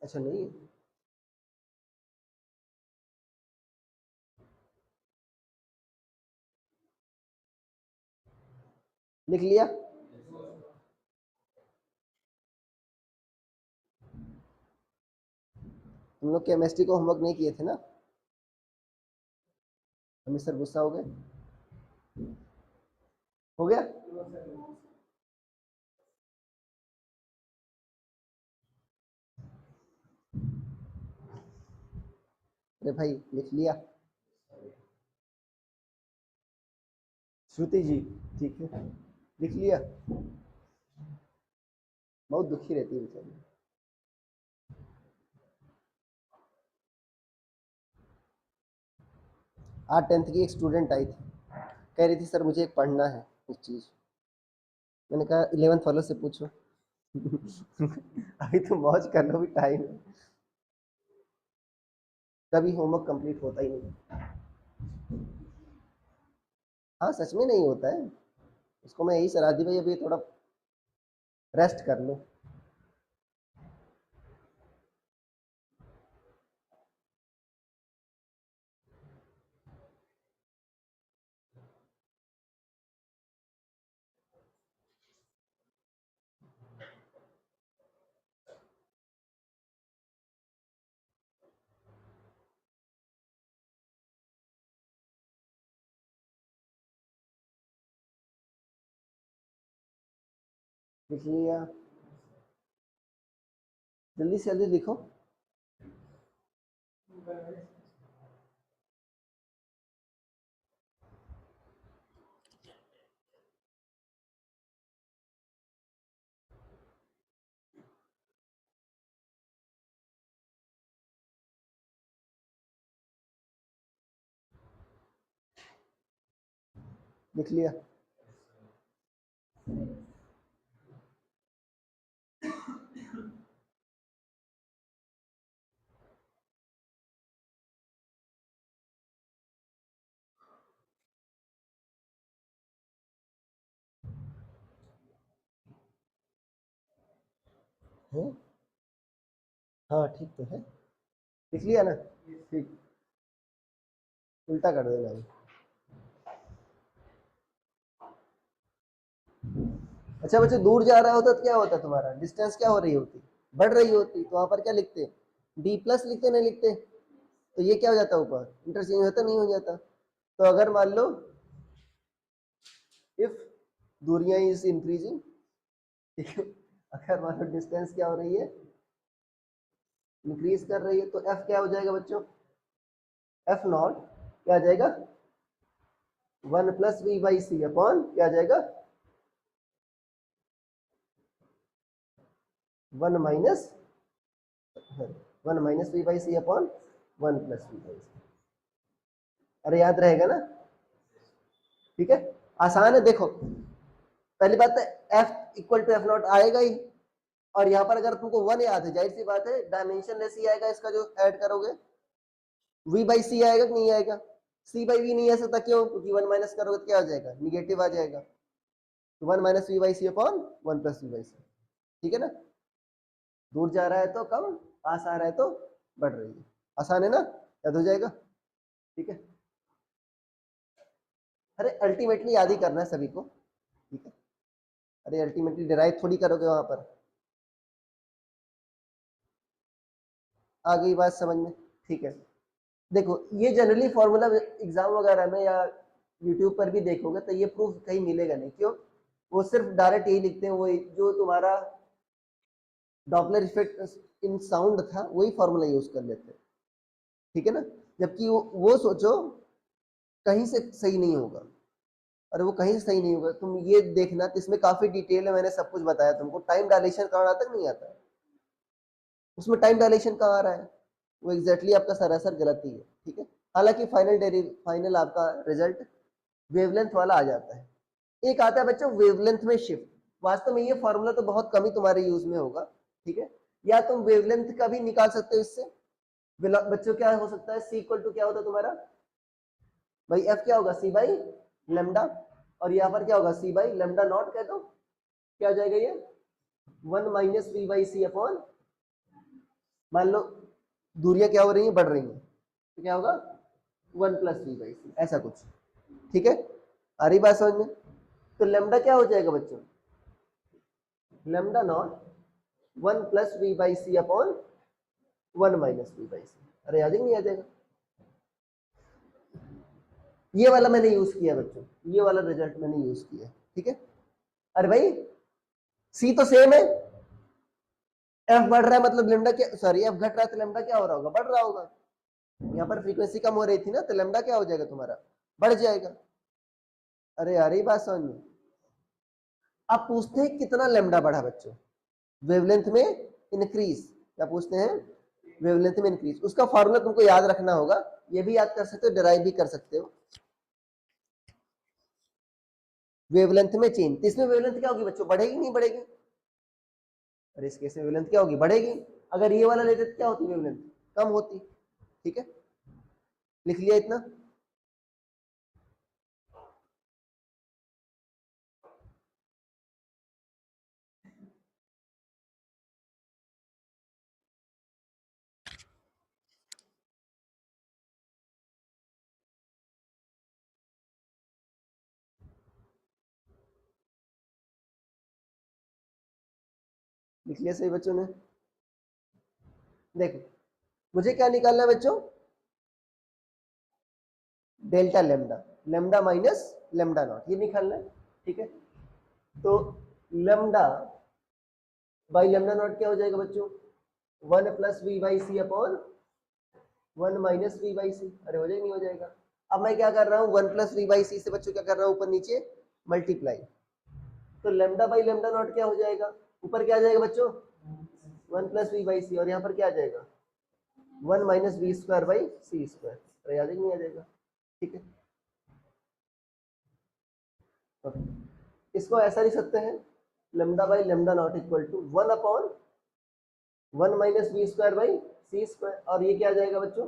अच्छा नहीं है। लिख लिया? तुम लोग केमिस्ट्री को होमवर्क नहीं किए थे ना? हमें सर गुस्सा हो गए? हो गया? अरे भाई लिख लिया? श्रुति जी ठीक है, लिख लिया? बहुत दुखी रहती है बेचारी। आज 10th की एक स्टूडेंट आई थी, कह रही थी सर मुझे एक पढ़ना है कुछ चीज़। मैंने कहा 11th वालों से पूछो। अभी तो मौज कर लो, भी टाइम है। कभी होमवर्क कंप्लीट होता ही नहीं। हाँ सच में नहीं होता है। उसको मैं यही सलाह दी भाई अभी थोड़ा रेस्ट कर लो। लिख लिया? जल्दी से जल्दी लिखो। लिख लिया? है? हाँ ठीक तो है। लिख लिया ना? ठीक। उल्टा कर देना भाई। अच्छा बच्चे दूर जा रहा होता तो क्या होता तुम्हारा डिस्टेंस क्या हो रही होती? बढ़ रही होती, तो वहां पर क्या लिखते? डी प्लस लिखते नहीं लिखते? तो ये क्या हो जाता ऊपर इंटरचेंज होता नहीं हो जाता? तो अगर मान लो इफ दूरियां इज इंक्रीजिंग, ठीक है, अगर मान लो डिस्टेंस क्या हो रही है इंक्रीज कर रही है, तो एफ क्या हो जाएगा बच्चों? एफ नॉट क्या आ जाएगा? 1 + v/c अपॉन क्या आ जाएगा? 1 - 1 - v/c अपॉन 1 + v/c। अरे याद रहेगा ना? ठीक है, आसान है। देखो पहली बात है F equal to F naught आएगा ही, और यहाँ पर अगर तुमको 1 याद है जाहिर सी बात है डायमेंशन लेस ही आएगा इसका जो ऐड करोगे। v/c आएगा कि नहीं आएगा? c/v नहीं आ सकता, क्यों? क्योंकि 1 माइनस करोगे तो क्या आ जाएगा? निगेटिव आ जाएगा। तो 1 - v/c अपॉन 1 + v/c। ठीक है ना? दूर जा रहा है तो कम, पास आ रहा है तो बढ़ रही है। आसान है ना? याद हो जाएगा? ठीक है। अरे अल्टीमेटली याद ही करना है सभी को, ठीक है। अरे अल्टीमेटली डिराइव थोड़ी करोगे वहां पर। आ गई बात समझ में? ठीक है, देखो ये जनरली फॉर्मूला एग्जाम वगैरह में या यूट्यूब पर भी देखोगे तो ये प्रूफ कहीं मिलेगा नहीं। क्यों? वो सिर्फ डायरेक्ट यही लिखते हैं, वो जो तुम्हारा डॉपलर इफेक्ट इन साउंड था वही फॉर्मूला यूज कर लेते हैं, ठीक है ना। जबकि वो सोचो कहीं से सही नहीं होगा, और वो कहीं से सही नहीं होगा। तुम ये देखना तो इसमें काफी डिटेल है, मैंने सब कुछ बताया तुमको। टाइम डायलेशन कहाँ आता नहीं आता, उसमें टाइम डायलेशन कहाँ आ रहा है, वो एग्जैक्टली आपका सरासर गलत ही है, ठीक है। हालांकि फाइनल आपका रिजल्ट वेवलेंथ वाला आ जाता है। एक आता है बच्चों वेवलेंथ में शिफ्ट। वास्तव में ये फॉर्मूला तो बहुत कम ही तुम्हारे यूज में होगा, ठीक है। या तुम वेवलेंथ का भी निकाल सकते हो इससे। बच्चों क्या हो सकता है, सी इक्वल टू क्या होता है तुम्हारा भाई, एफ क्या होगा, सी बाई लेमडा, और यहाँ पर क्या होगा, सी बाई लेमडा नॉट कह दो। क्या हो जाएगा ये 1 minus we by C upon, मान लो दूरियां क्या हो रही हैं, बढ़ रही हैं, तो क्या होगा 1 प्लस वी बाई सी, ऐसा कुछ, ठीक है। आ रही बात समझ में? तो लेमडा क्या हो जाएगा बच्चों, lambda naught 1 plus we by C upon 1 minus we by C. अरे याद ही नहीं आ जाएगा। ये वाला मैंने यूज किया बच्चों, ये वाला रिजल्ट मैंने यूज किया, ठीक है। अरे भाई सी तो सेम है, एफ बढ़ रहा है मतलब लेमडा क्या, सॉरी एफ घट रहा है तो लेमडा क्या हो रहा होगा, बढ़ रहा होगा। यहाँ पर फ्रीक्वेंसी कम हो रही थी ना, तो लेमडा क्या हो जाएगा तुम्हारा, बढ़ जाएगा। अरे यार ये बात समझ में। आप पूछते हैं कितना लेमडा बढ़ा बच्चों, वेवलेंथ में इंक्रीज, क्या पूछते हैं, वेवलेंथ में इंक्रीज। उसका फॉर्मूला तुमको याद रखना होगा, ये भी याद कर सकते हो, डिराइव भी कर सकते हो। वेवलेंथ में चेंज, तो इसमें वेवलेंथ क्या होगी बच्चों, बढ़ेगी नहीं बढ़ेगी, और इस केस में वेवलेंथ क्या होगी, बढ़ेगी। अगर ये वाला लेते तो क्या होती वेवलेंथ, कम होती, ठीक है। लिख लिया इतना। लिख लिया सही बच्चों ने। देखो मुझे क्या निकालना है बच्चों, delta lambda, lambda minus lambda not, ये निकालना है, ठीक है। तो लेमडा बाई लेमडा नॉट क्या हो जाएगा बच्चों, 1 plus we by C upon 1 minus we by C. अरे हो जाएगा नहीं हो जाएगा। अब मैं क्या कर रहा हूँ, 1 प्लस वी बाई सी से बच्चों क्या कर रहा हूँ, ऊपर नीचे मल्टीप्लाई। तो लेमडा बाई लेमडा नॉट क्या हो जाएगा, ऊपर क्या आ जाएगा बच्चों 1 प्लस वी बाई सी, और यहाँ पर क्या आ जाएगा 1 minus v square by c square. अरे याद ही नहीं आ जाएगा, ठीक है। इसको ऐसा लिख सकते हैं, lambda by lambda naught equal to 1 upon 1 minus v square by c square, और ये क्या आ जाएगा बच्चों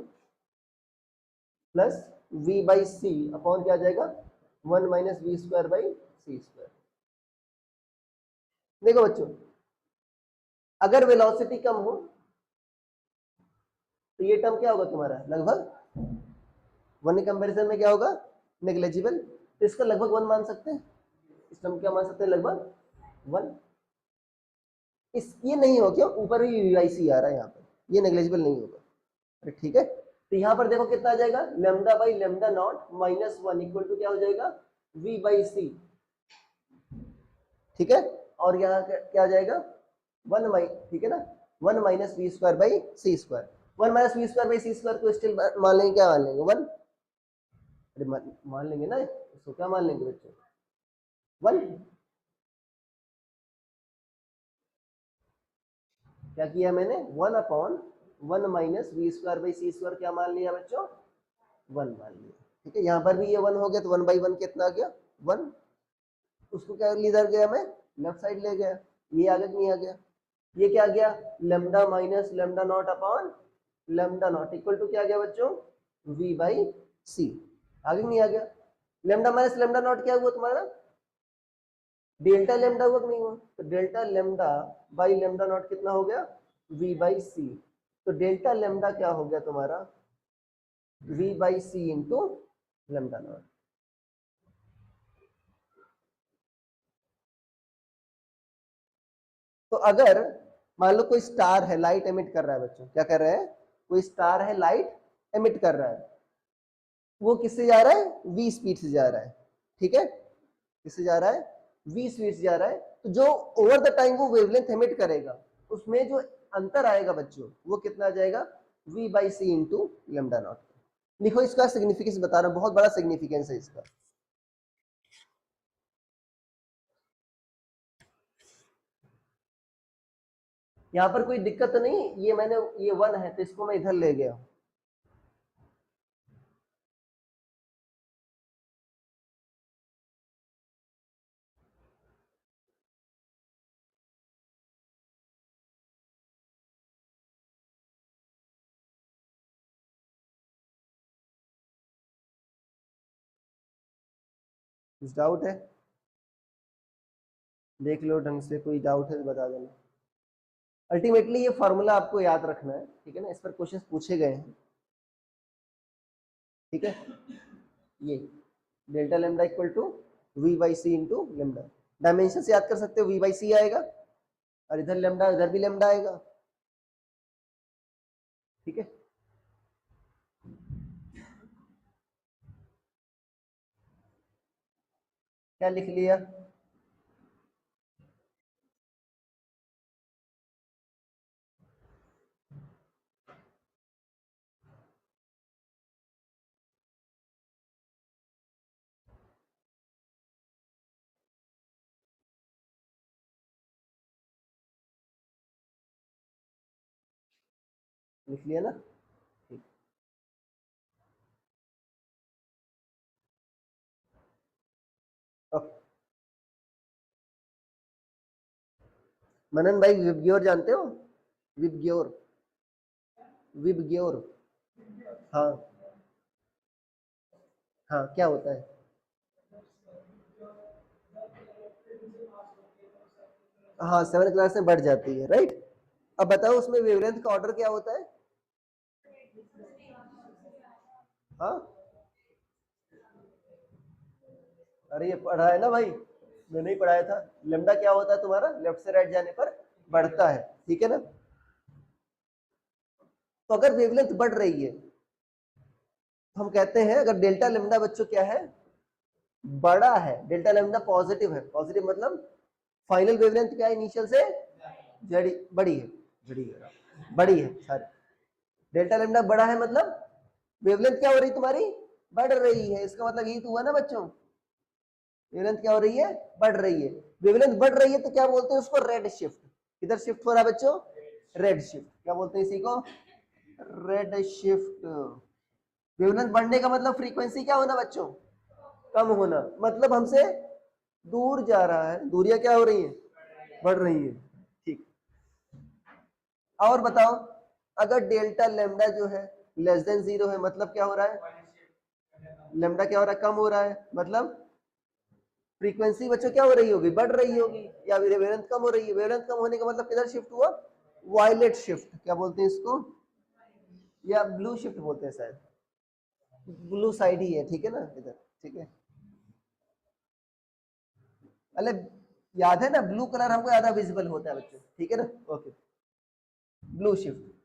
plus v by C upon क्या आ जाएगा 1 minus v square by c square. देखो बच्चों अगर वेलोसिटी कम हो तो ये टर्म क्या होगा तुम्हारा, लगभग 1 के कंपैरिजन में क्या होगा, नेग्लिजिबल। तो इसका लगभग 1 मान सकते हैं, इस टर्म क्या मान सकते हैं, लगभग 1। इस ये नहीं हो, क्यों, ऊपर भी वी बाई सी आ रहा है यहाँ पर, ये नेग्लिजिबल नहीं होगा, अरे ठीक है। तो यहाँ पर देखो कितना आ जाएगा, lambda by lambda naught minus 1 equal to क्या हो जाएगा v बाई सी, ठीक है। और यहाँ क्या आ जाएगा 1 माइ, ठीक है ना, 1 minus v square by c square. 1 minus v square by c square को स्टिल मान लेंगे, क्या मान लेंगे 1, अरे मान लेंगे ना, इसको क्या मान लेंगे बच्चों 1। क्या किया मैंने 1 upon 1 minus v square by c square क्या मान लिया बच्चों 1 मान लिया, ठीक है। यहाँ पर भी ये 1 हो गया, तो 1 बाई 1 कितना आ गया 1। उसको क्या इधर गया, मैं लेफ्ट साइड ले गया, ये आगे नहीं आ गया। ये क्या आ गया lambda minus lambda naught upon lambda naught equal to क्या आ गया बच्चों v बाई सी, आगे नहीं आ गया। लेमडा माइनस लेमडा नॉट क्या हुआ तुम्हारा, डेल्टा लेमडा हुआ कि नहीं हुआ, तो delta lambda by lambda not कितना हो गया v बाई सी। तो डेल्टा लेमडा क्या हो गया तुम्हारा v by C into lambda naught. तो अगर मान लो कोई स्टार है, लाइट एमिट कर रहा है बच्चों, क्या कर रहा है, कोई स्टार है, लाइट एमिट कर रहा है, वो किससे जा रहा है, v स्पीड से जा रहा है, ठीक है, किससे जा रहा है, v स्पीड से जा रहा है। तो जो ओवर द टाइम वो वेवलेंथ एमिट करेगा, उसमें जो अंतर आएगा बच्चों, वो कितना आ जाएगा, v by C into lambda naught. लिखो, इसका सिग्निफिकेंस बता रहा हूं, बहुत बड़ा सिग्निफिकेंस है इसका। यहाँ पर कोई दिक्कत तो नहीं, ये मैंने, ये 1 है तो इसको मैं इधर ले गया। कुछ डाउट है, देख लो ढंग से, कोई डाउट है तो बता देना। अल्टीमेटली ये फॉर्मूला आपको याद रखना है, ठीक है ना, इस पर क्वेश्चंस पूछे गए हैं, ठीक है। ये delta lambda equal to v by C into lambda, dimension से याद कर सकते हो, वी बाई सी आएगा और इधर लेमडा, इधर भी लेमडा आएगा, ठीक है। क्या लिख लिया, लिख लिया ना, ठीक। ओके, मनन भाई विबग्योर जानते हो, विबग्योर, विबग्योर, हाँ हाँ, क्या होता है, हाँ 7 क्लास में बढ़ जाती है, राइट। अब बताओ उसमें वेवलेंथ का ऑर्डर क्या होता है, हाँ, अरे ये पढ़ा है ना भाई, मैंने ही पढ़ाया था। लेमडा क्या होता है तुम्हारा, लेफ्ट से राइट जाने पर बढ़ता है, ठीक है ना। तो अगर वेवलेंथ बढ़ रही है, तो हम कहते हैं अगर डेल्टा लेमडा बच्चों क्या है, बड़ा है, डेल्टा लेमडा पॉजिटिव है, पॉजिटिव मतलब फाइनल वेवलेंथ क्या है, इनिशियल से जड़ी बड़ी है, बड़ी है सारी, डेल्टा लेमडा बड़ा है मतलब वेवलेंथ क्या हो रही तुम्हारी, बढ़ रही है, इसका मतलब यही तो हुआ ना बच्चों, वेवलेंथ क्या हो रही है, बढ़ रही है। वेवलेंथ बढ़ रही है तो क्या बोलते हैं उसको, रेड शिफ्ट, किधर शिफ्ट हो रहा है बच्चों, रेड शिफ्ट, क्या बोलते हैं इसी को, रेड शिफ्ट। वेवलेंथ बढ़ने का मतलब फ्रीक्वेंसी क्या होना बच्चों, कम होना, मतलब हमसे दूर जा रहा है, दूरियां क्या हो रही है, बढ़ रही है, ठीक। और बताओ, अगर डेल्टा लेमडा जो है लेस देन 0 है, मतलब क्या हो रहा है, लेमडा क्या हो रहा है, कम हो रहा है, मतलब फ्रीक्वेंसी बच्चों क्या हो रही होगी, बढ़ रही होगी, या वेवलेंथ कम हो रही है, वेवलेंथ कम होने का मतलब किधर शिफ्ट हुआ, वायलेट शिफ्ट, क्या बोलते हैं इसको, या ब्लू शिफ्ट बोलते हैं शायद, ब्लू साइड ही है, ठीक है ना इधर, ठीक है। अरे याद है ना, ब्लू कलर हमको ज्यादा विजिबल होता है बच्चों, ठीक है ना, ओके, ब्लू शिफ्ट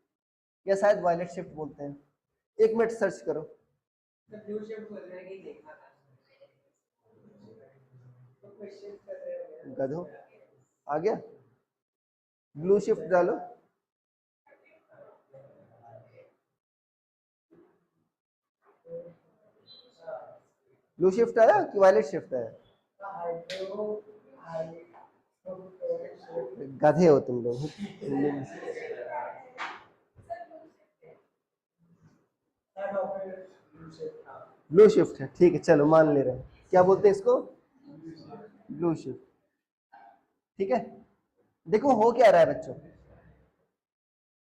या शायद वायलेट शिफ्ट बोलते हैं, 1 मिनट सर्च करो। गधो, आ गया, ब्लू शिफ्ट डालो, ब्लू शिफ्ट आया कि वायलेट शिफ्ट आया, गधे हो तुम लोग। ब्लू शिफ्ट है, ठीक है, चलो मान ले रहे हैं, क्या बोलते हैं इसको, ब्लू शिफ्ट, ठीक है। देखो हो क्या रहा है बच्चों,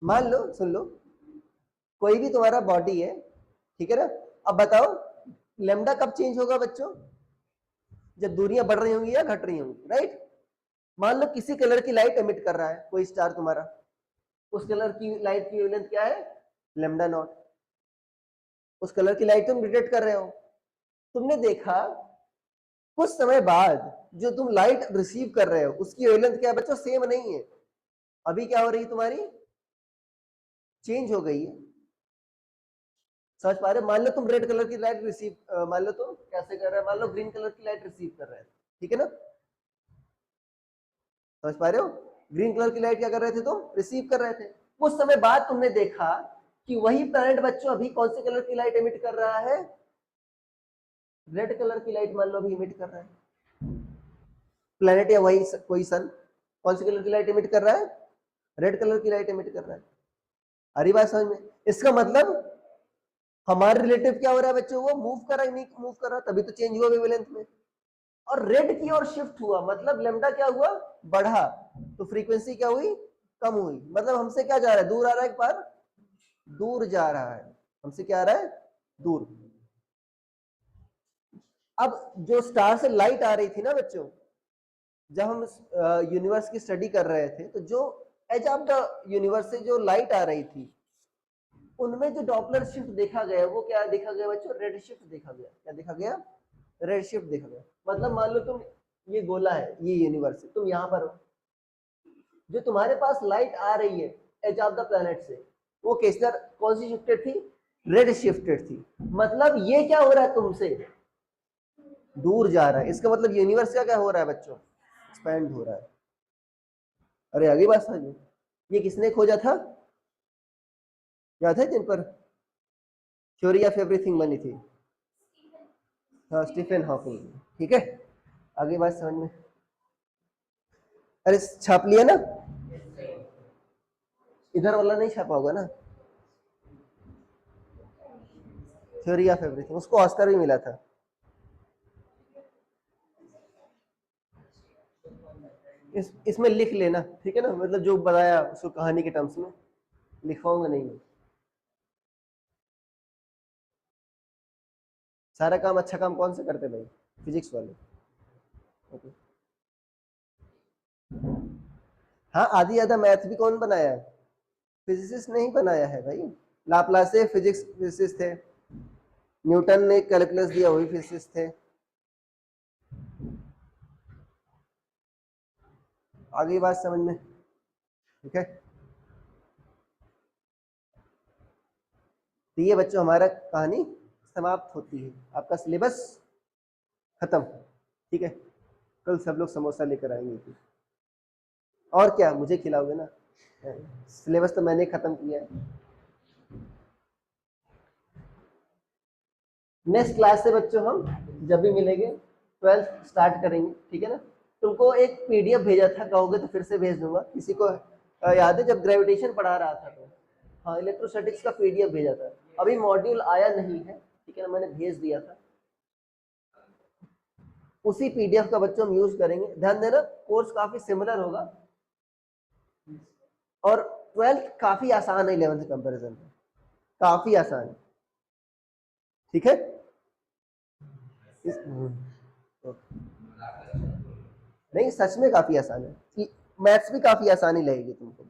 मान लो, सुन लो, कोई भी तुम्हारा बॉडी है, ठीक है ना, अब बताओ लेमडा कब चेंज होगा बच्चों, जब दूरियां बढ़ रही होंगी या घट रही होंगी, राइट। मान लो किसी कलर की लाइट एमिट कर रहा है कोई स्टार तुम्हारा, उस कलर की लाइट की वेवलेंथ क्या है, लेमडा नॉट, उस कलर की लाइट तुम डिटेक्ट कर रहे हो, तुमने देखा कुछ समय बाद जो तुम लाइट रिसीव कर रहे हो उसकी वेवलेंथ क्या है बच्चों, सेम नहीं है, अभी क्या हो रही है तुम्हारी, चेंज हो गई है, समझ पा रहे हो? मान लो तुम रेड कलर की लाइट रिसीव, मान लो तुम कैसे कर रहे हो, मान लो ग्रीन कलर की लाइट रिसीव कर रहे हैं, ठीक है ना? समझ पा रहे हो? ग्रीन कलर की लाइट क्या कर रहे थे तुम? रिसीव कर रहे थे। कुछ समय बाद तुमने देखा कि वही प्लैनेट बच्चों अभी कौन से कलर की लाइट एमिट कर रहा है? रेड कलर की लाइट मान लो अभी एमिट कर रहा है। प्लैनेट या वही कोई सन कौन सी कलर की लाइट एमिट कर रहा है? रेड कलर की लाइट एमिट कर रहा है। अरे बात समझ में? इसका मतलब हमारे रिलेटिव क्या हो रहा है बच्चों, वो मूव कर रहा है, नहीं मूव कर रहा, तभी तो चेंज हुआ वेवलेंथ में। और रेड की ओर शिफ्ट हुआ, मतलब लेमडा क्या हुआ? बढ़ा, तो फ्रीक्वेंसी क्या हुई? कम हुई। मतलब हमसे क्या जा रहा है? दूर आ रहा है, एक बार दूर जा रहा है। हमसे क्या आ रहा है? दूर। अब जो स्टार से लाइट आ रही थी ना बच्चों, जब हम यूनिवर्स की स्टडी कर रहे थे, तो जो एज ऑफ द यूनिवर्स से जो लाइट आ रही थी, उनमें जो डॉपलर शिफ्ट देखा गया, वो क्या देखा गया बच्चों? रेड शिफ्ट देखा गया। क्या देखा गया? रेड शिफ्ट देखा गया। मतलब मान लो तुम, ये गोला है, ये यूनिवर्स है, तुम यहाँ पर हो, जो तुम्हारे पास लाइट आ रही है एज ऑफ द प्लैनेट से, वो किसर कौन सी शिफ्टेड थी? रेड शिफ्टेड थी। मतलब ये क्या हो रहा है? तुमसे दूर जा रहा है। इसका मतलब यूनिवर्स का क्या हो रहा है बच्चों? एक्सपैंड हो रहा है। अरे आगे बात समझ में? ये किसने खोजा था? याद है जिन पर थ्योरी ऑफ एवरीथिंग बनी थी? हाँ, स्टीफन हॉकिंग। ठीक है, आगे बात समझ में? अरे छाप लिया ना? इधर वाला नहीं छापा होगा ना? थ्योरी ऑफ एवरीथिंग, उसको ऑस्कर भी मिला था। इसमें लिख लेना, ठीक है ना? मतलब जो बताया उसको कहानी के टर्म्स में लिखवाऊंगा नहीं मैं। सारा काम, अच्छा काम कौन से करते भाई? फिजिक्स वाले। ओके। हाँ, आधी आधा मैथ भी कौन बनाया है? फिजिसिस्ट नहीं बनाया है भाई। लाप्लासे फिजिक्स फिजिसिस्ट थे, न्यूटन ने कैलकुलस दिया, वही फिजिसिस्ट थे। आगे बात समझ में? ठीक है, तो ये बच्चों हमारा कहानी समाप्त होती है, आपका सिलेबस खत्म। ठीक है, कल सब लोग समोसा लेकर आएंगे। और क्या, मुझे खिलाओगे ना? सिलेबस तो मैंने खत्म किया है। नेक्स्ट क्लास से बच्चों हम जब भी मिलेंगे 12th स्टार्ट करेंगे, ठीक है ना? तुमको एक पीडीएफ भेजा था, कहोगे तो फिर से भेज दूंगा। किसी को याद है जब ग्रेविटेशन पढ़ा रहा था तो? हाँ, इलेक्ट्रोस्टैटिक्स का पीडीएफ भेजा था, अभी मॉड्यूल आया नहीं है, ठीक है ना? मैंने भेज दिया था। उसी पीडीएफ का बच्चों हम यूज करेंगे। ध्यान देना, कोर्स काफी सिमिलर होगा, और 12th काफी आसान है 11th कंपेरिजन में, काफी आसान है। ठीक है? नहीं, सच में काफी आसान है। मैथ्स भी काफी आसानी लगेगी तुमको,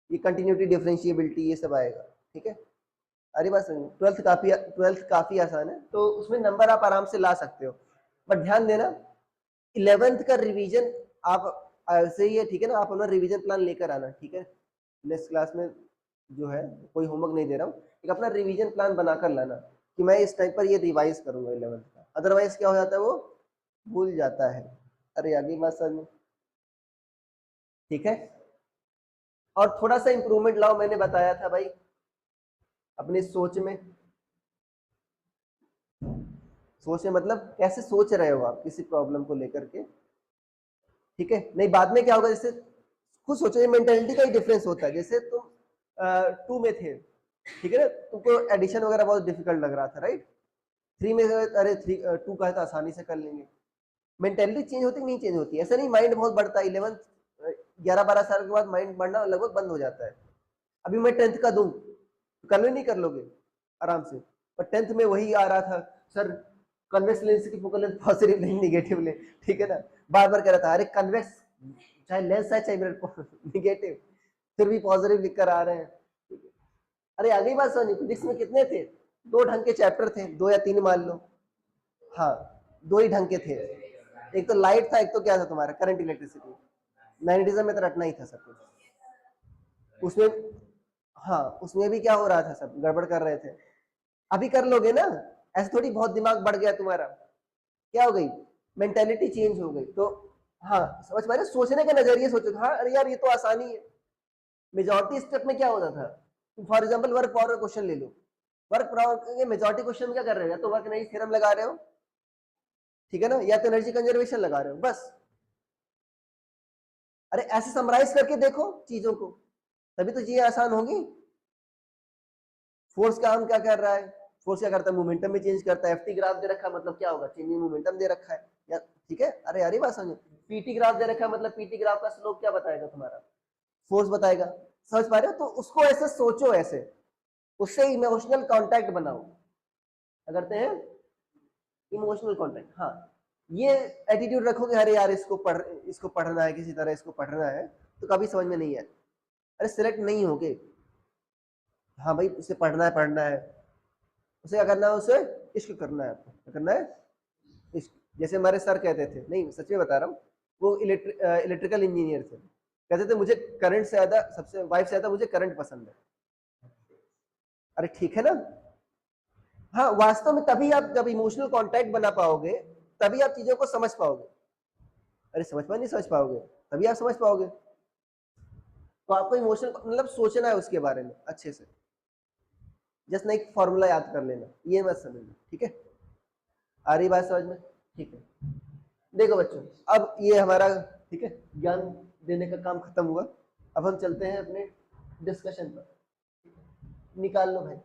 ये कंटिन्यूटी, डिफरेंशिएबिलिटी, ये सब आएगा। ठीक है, अरे बस 12th काफी आसान है, तो उसमें नंबर आप आराम से ला सकते हो। बट ध्यान देना, 11th का रिवीजन आप ऐसे ही है, ठीक है ना? आप अपना रिवीजन प्लान लेकर आना, ठीक है? नेक्स्ट क्लास में जो है, कोई होमवर्क नहीं दे रहा हूँ, एक अपना रिवीजन प्लान बनाकर लाना कि मैं इस टाइम पर ये रिवाइज करूंगा 11th का। अदरवाइज क्या हो जाता है, वो भूल जाता है। अरे आगे बात समझ में? ठीक है, और थोड़ा सा इंप्रूवमेंट लाओ, मैंने बताया था भाई, अपनी सोच में। सोच में मतलब कैसे सोच रहे हो आप किसी प्रॉब्लम को लेकर के, ठीक है? नहीं, बाद में क्या होगा, जैसे खुद सोचो, मेंटेलिटी का ही डिफरेंस होता है। जैसे तुम 2 में थे, ठीक है ना? तुमको एडिशन वगैरह बहुत डिफिकल्ट लग रहा था, राइट? 3 में अरे 2 का है तो आसानी से कर लेंगे। मेंटेलिटी चेंज होती नहीं चेंज होती, ऐसा नहीं माइंड बहुत बढ़ता है। 11 11-12 साल के बाद माइंड बढ़ना लगभग बंद हो जाता है। अभी मैं 10th का दूं तो कल में नहीं कर लोगे आराम से? पर 10th में वही आ रहा था, सर कन्वेक्स लेंस की फोकल लेंथ पॉजिटिव नहीं निगेटिव ले, ठीक है ना? बार बार कह रहा था, अरे कन्वेक्स चाहे लेंस है चाहे निगेटिव, फिर भी पॉजिटिव लिख कर आ रहे हैं। अरे आगे बात समझ, फिजिक्स में कितने थे? 2 ढंग के चैप्टर थे, 2 या 3 मान लो। हाँ, 2 ही ढंग के थे, एक तो लाइट था, एक तो क्या था तुम्हारा, करंट इलेक्ट्रिसिटी। मैग्नेटिज्म में तो रटना ही था सब कुछ उसमें। हाँ, उसमें भी क्या हो रहा था, सब गड़बड़ कर रहे थे। अभी कर लोगे ना, ऐसे थोड़ी बहुत दिमाग बढ़ गया तुम्हारा, क्या हो गई, मेंटेलिटी चेंज हो गई। तो हाँ समझ पा रहे, सोचने का नजरिए सोचो, हाँ अरे यार ये तो आसानी है। मेजॉरिटी स्टेप में क्या होता था, फॉर एग्जाम्पल वर्क पावर का क्वेश्चन ले लो, वर्क पावर के मेजॉरिटी क्वेश्चन में क्या कर रहे हो, या तो वर्क एनर्जी थ्योरम लगा रहे हो, ठीक है ना, या तो एनर्जी कंजर्वेशन लगा रहे हो बस। अरे ऐसे समराइज करके देखो चीजों को, तभी तो चीजें आसान होगी। फोर्स का काम क्या कर रहा है, फोर्स क्या करता है, मोमेंटम में चेंज करता है। एफटी ग्राफ दे रखा है मतलब क्या होगा, चेंजिंग मोमेंटम दे रखा है, या ठीक है, अरे यार ये बात समझो। पीटी ग्राफ दे रखा है मतलब पीटी ग्राफ का स्लोप क्या बताएगा तुम्हारा, फोर्स बताएगा। समझ पा रहे हो, तो उसको ऐसे सोचो, ऐसे उससे इमोशनल कांटेक्ट बनाओ, क्या करते हैं, इमोशनल कांटेक्ट। हाँ ये एटीट्यूड रखोगे, अरे यार इसको पढ़ना है, किसी तरह इसको पढ़ना है, तो कभी समझ में नहीं आए, अरे सिलेक्ट नहीं होगे। हाँ भाई उसे पढ़ना है, उसे क्या करना है, उसे इश्क करना है, आपको क्या करना है, इश्क। जैसे हमारे सर कहते थे, नहीं सच में बता रहा हूँ, वो इलेक्ट्रिकल इंजीनियर थे, कहते थे मुझे करंट से ज्यादा, सबसे वाइफ से ज्यादा मुझे करंट पसंद है। अरे ठीक है ना, हाँ वास्तव में तभी आप जब इमोशनल कांटेक्ट बना पाओगे, तभी आप चीजों को समझ पाओगे। अरे नहीं समझ पाओगे, तभी आप समझ पाओगे। तो आपको इमोशनल मतलब सोचना है उसके बारे में अच्छे से, जस्ट ना एक फॉर्मूला याद कर लेना, ये मत समझना, ठीक है। आ रही बात समझ में, ठीक है। देखो बच्चों, अब ये हमारा ठीक है ज्ञान देने का काम खत्म हुआ। अब हम चलते हैं अपने डिस्कशन पर, निकाल लो भाई।